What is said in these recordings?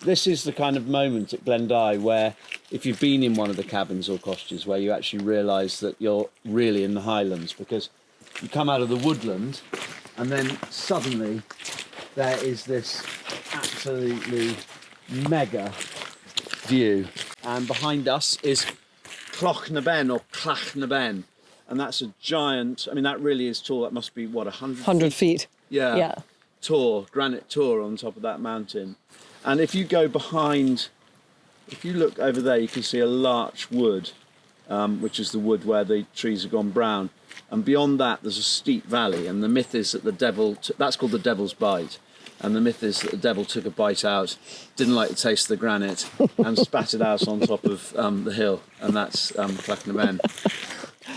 This is the kind of moment at Glen Dye where, if you've been in one of the cabins or cottages, where you actually realise that you're really in the Highlands, because you come out of the woodland and then suddenly there is this absolutely mega view. And behind us is Cloch na Ben, or Clach na Ben. And that's a giant, I mean, that really is tall. That must be, what, 100 feet? Yeah. Tor, granite Tor on top of that mountain. And if you go behind, if you look over there, you can see a larch wood, which is the wood where the trees have gone brown. And beyond that, there's a steep valley. And the myth is that the devil, that's called the Devil's Bite. And the myth is that the devil took a bite out, didn't like the taste of the granite, and spat it out on top of the hill. And that's Clach na Ben.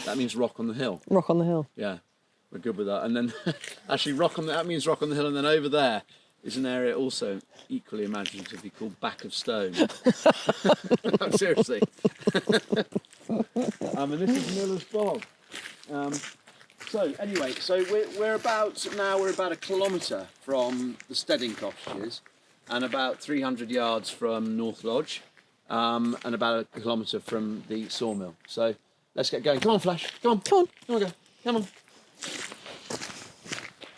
That means rock on the hill. Rock on the hill. Yeah, we're good with that. And then, actually, that means rock on the hill. And then over there is an area also equally imaginatively called Back of Stone. Seriously. And this is Miller's Bog. So anyway, we're about a kilometre from the Stedding cottages, and about 300 yards from North Lodge, and about a kilometre from the sawmill. So let's get going. Come on, Flash. Come on. Come on. Come on, go. Come on.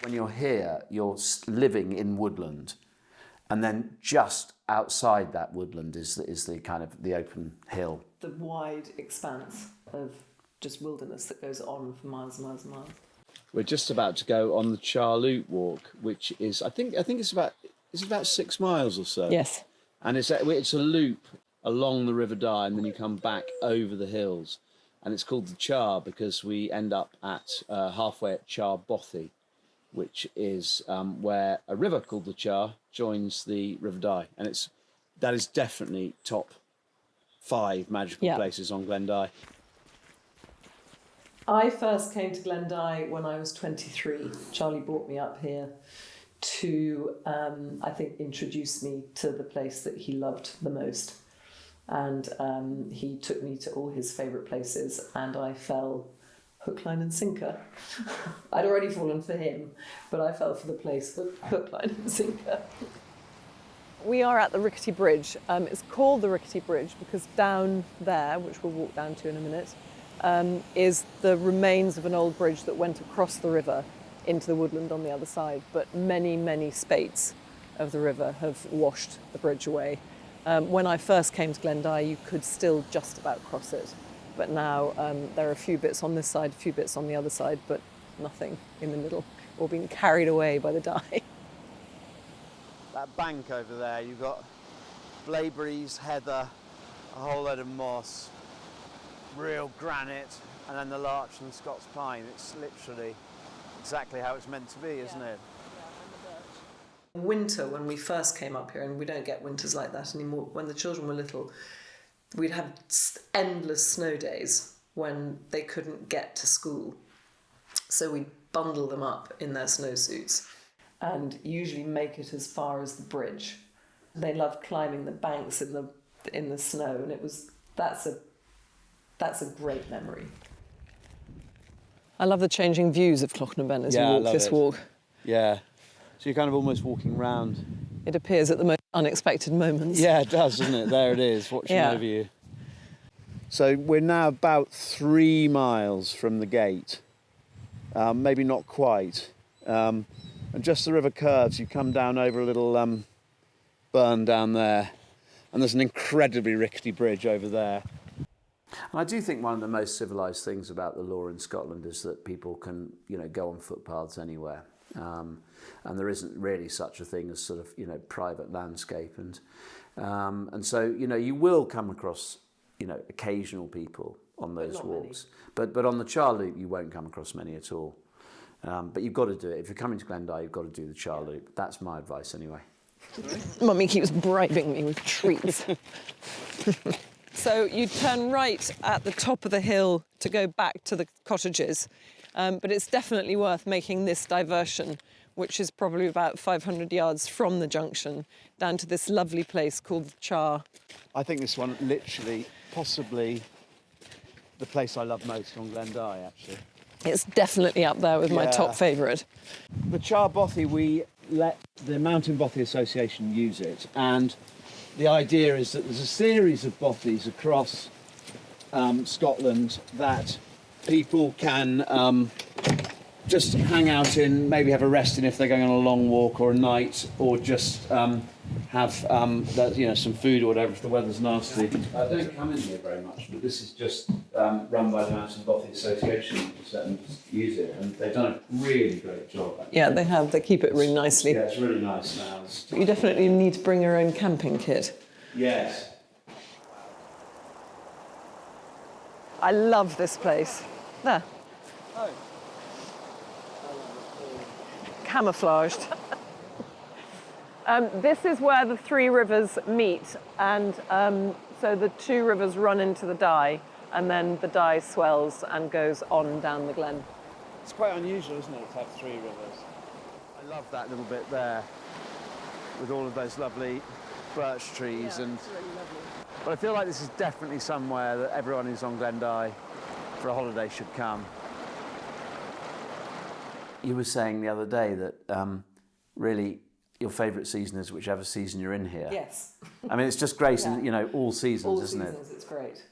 When you're here, you're living in woodland, and then just outside that woodland is the kind of the open hill. The wide expanse of just wilderness that goes on for miles and miles and miles. We're just about to go on the Charr Loop walk, which is I think it's about 6 miles or so. Yes. And it's a loop along the River Dye, and then you come back over the hills, and it's called the Charr because we end up at halfway at Charr Bothy, which is where a river called the Charr joins the River Dye, and that is definitely top 5 magical places on Glen Dye. I first came to Glen Dye when I was 23. Charlie brought me up here to, I think, introduce me to the place that he loved the most. And he took me to all his favourite places, and I fell hook, line and sinker. I'd already fallen for him, but I fell for the place hook, line and sinker. We are at the Rickety Bridge. It's called the Rickety Bridge because down there, which we'll walk down to in a minute, is the remains of an old bridge that went across the river into the woodland on the other side. But many, many spates of the river have washed the bridge away. When I first came to Glen Dye, you could still just about cross it. But now there are a few bits on this side, a few bits on the other side, but nothing in the middle, all being carried away by the Dye. That bank over there, you've got blaeberries, heather, a whole load of moss, real granite, and then the larch and the Scots pine. It's literally exactly how it's meant to be, isn't it? In winter, when we first came up here, and we don't get winters like that anymore, when the children were little, we'd have endless snow days when they couldn't get to school. So we'd bundle them up in their snowsuits and usually make it as far as the bridge. They loved climbing the banks in the snow, and that's a great memory. I love the changing views of Cloch na Ben as you walk this walk. Yeah. So you're kind of almost walking round. It appears at the most unexpected moments. Yeah, it does, doesn't it? There it is, watching over you. So we're now about 3 miles from the gate. Maybe not quite. And just the river curves, you come down over a little burn down there. And there's an incredibly rickety bridge over there. And I do think one of the most civilised things about the law in Scotland is that people can, go on footpaths anywhere. And there isn't really such a thing as sort of, private landscape. And so, you will come across, occasional people on those walks. But on the Charr Loop, you won't come across many at all. But you've got to do it. If you're coming to Glen Dye, you've got to do the Charr Loop. That's my advice anyway. Mummy keeps bribing me with treats. So you turn right at the top of the hill to go back to the cottages. But it's definitely worth making this diversion, which is probably about 500 yards from the junction, down to this lovely place called the Charr. I think this one, literally, possibly the place I love most on Glen Dye, actually. It's definitely up there with my top favourite. The Charr Bothy, we let the Mountain Bothy Association use it, and the idea is that there's a series of bothies across Scotland that people can just hang out in, maybe have a rest in if they're going on a long walk or a night, or just have some food or whatever if the weather's nasty. I don't come in here very much, but this is just run by the Mountain Bothy Association. Just let them use it, and they've done a really great job. Actually. Yeah, they have. They keep it really nicely. Yeah, it's really nice now. You definitely need to bring your own camping kit. Yes. I love this place. There. Oh. Camouflaged. This is where the three rivers meet, and so the two rivers run into the Dye, and then the Dye swells and goes on down the glen. It's quite unusual, isn't it, to have three rivers? I love that little bit there, with all of those lovely birch trees, Yeah, and it's really lovely. but I feel like this is definitely somewhere that everyone who's on Glen Dye for a holiday should come. You were saying the other day that really your favourite season is whichever season you're in here. Yes. I mean, it's just great, Yeah. and all seasons, All isn't seasons, it's great.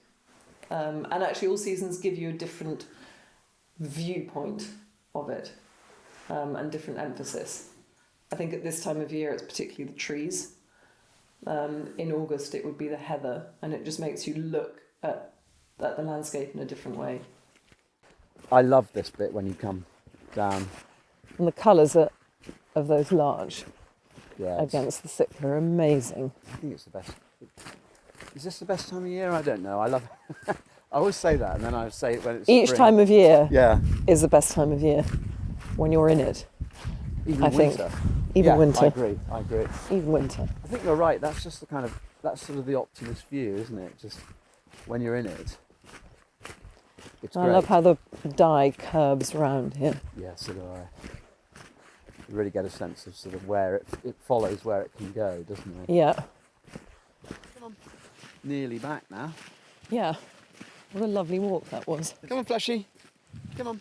And actually, all seasons give you a different viewpoint of it, and different emphasis. I think at this time of year, it's particularly the trees. In August, it would be the heather, and it just makes you look at the landscape in a different way. I love this bit when you come down. And the colours of those larch Yeah, against the sick are amazing. I think it's the best. Is this the best time of year? I don't know. I love it. I always say that, and then I say it when it's Each spring. time of year Yeah. is the best time of year when you're in it. Even I think. winter. Even Yeah, winter. I agree. Even winter. I think you're right. That's just that's sort of the optimist view, isn't it? Just when you're in it. It's I great. love how the Dye curves round here. Yeah, so do I. You really get a sense of sort of where it follows where it can go, doesn't it? Yeah. Come on. Nearly back now. Yeah. What a lovely walk that was. Come on, Fleshy. Come on.